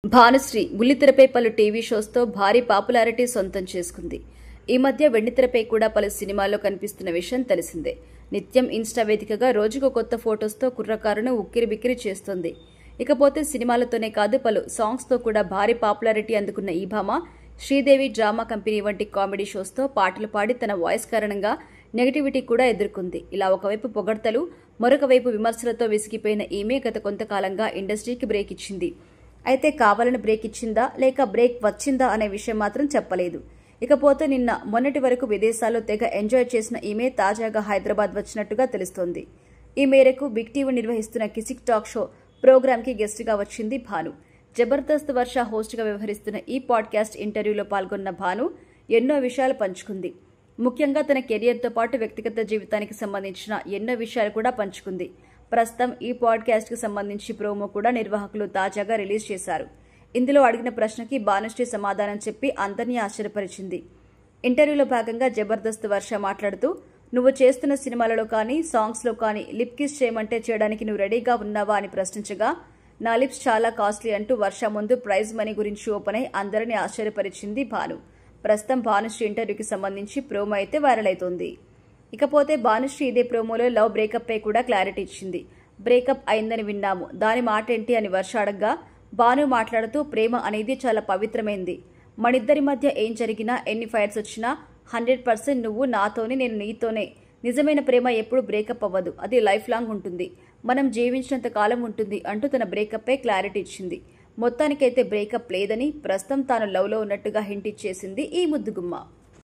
భానుశ్రీ బుల్లితెరపై పలు టీవీ షోస్తో భారీ పాపులారిటీ సొంతం చేసుకుంది. ఈ మధ్య వెండితెరపై కూడా పలు సినిమాల్లో కనిపిస్తున్న విషయం తెలిసిందే. నిత్యం ఇన్స్టా వేదికగా రోజుకు కొత్త ఫొటోస్తో కుర్రకారును ఉక్కిరిబిక్కిరి చేస్తోంది. ఇకపోతే సినిమాలతోనే కాదు పలు సాంగ్స్తో కూడా భారీ పాపులారిటీ అందుకున్న ఈ భామ శ్రీదేవి డ్రామా కంపెనీ వంటి కామెడీ షోస్తో పాటలు పాడి తన వాయిస్ కారణంగా నెగటివిటీ కూడా ఎదుర్కొంది. ఇలా ఒకవైపు పొగడ్తలు, మరొక వైపు విమర్శలతో విసిగిపోయిన ఈమె గత కొంతకాలంగా ఇండస్ట్రీకి బ్రేక్ ఇచ్చింది. అయితే కావాలని బ్రేక్ ఇచ్చిందా లేక బ్రేక్ వచ్చిందా అనే విషయం మాత్రం చెప్పలేదు. ఇకపోతే మొన్నటి వరకు విదేశాల్లో తెగ ఎంజాయ్ చేసిన ఈమె తాజాగా హైదరాబాద్ వచ్చినట్టుగా తెలుస్తోంది. ఈ మేరకు బిగ్ టీవీ నిర్వహిస్తున్న కిసిక్ టాక్ షో ప్రోగ్రాంకి గెస్ట్గా వచ్చింది భాను. జబర్దస్త్ వర్ష హోస్ట్గా వ్యవహరిస్తున్న ఈ పాడ్కాస్ట్ ఇంటర్వ్యూలో పాల్గొన్న భాను ఎన్నో విషయాలు పంచుకుంది. ముఖ్యంగా తన కెరియర్తో పాటు వ్యక్తిగత జీవితానికి సంబంధించిన ఎన్నో విషయాలు కూడా పంచుకుంది. ప్రస్తుతం ఈ పాడ్కాస్ట్కి సంబంధించి ప్రోమో కూడా నిర్వాహకులు తాజాగా రిలీజ్ చేశారు. ఇందులో అడిగిన ప్రశ్నకి భానుశ్రీ సమాధానం చెప్పి అందరినీ ఆశ్చర్యపరిచింది. ఇంటర్వ్యూలో భాగంగా జబర్దస్త్ వర్ష మాట్లాడుతూ, నువ్వు చేస్తున్న సినిమాలలో కానీ సాంగ్స్లో కానీ లిప్ కిస్ చేయమంటే చేయడానికి నువ్వు రెడీగా ఉన్నావా అని ప్రశ్నించగా, నా లిప్స్ చాలా కాస్ట్లీ అంటూ వర్ష ముందు ప్రైజ్ మనీ గురించి ఓపెన్ అయి అందరినీ ఆశ్చర్యపరిచింది భాను. ప్రస్తుతం భానుశ్రీ ఇంటర్వ్యూకి సంబంధించి ప్రోమో అయితే వైరల్ అవుతోంది. ఇకపోతే భానుశ్రీ ఇదే ప్రోమోలో లవ్ బ్రేకప్ పై కూడా క్లారిటీ ఇచ్చింది. బ్రేకప్ అయిందని విన్నాము, దాని మాట ఏంటి అని వర్ష అడగ్గా భాను మాట్లాడుతూ, ప్రేమ అనేది చాలా పవిత్రమైంది. మనిద్దరి మధ్య ఏం జరిగినా ఎన్ని ఫైట్స్ వచ్చినా 100% నువ్వు నాతోనే నేను నీతోనే. నిజమైన ప్రేమ ఎప్పుడు బ్రేకప్ అవ్వదు, అది లైఫ్ లాంగ్ ఉంటుంది, మనం జీవించినంత కాలం ఉంటుంది అంటూ తన బ్రేకప్ పై క్లారిటీ ఇచ్చింది. మొత్తానికైతే బ్రేకప్ లేదని, ప్రస్తుతం తాను లవ్ లో ఉన్నట్టుగా హింట్ ఇచ్చేసింది ఈ ముద్దుగుమ్మ.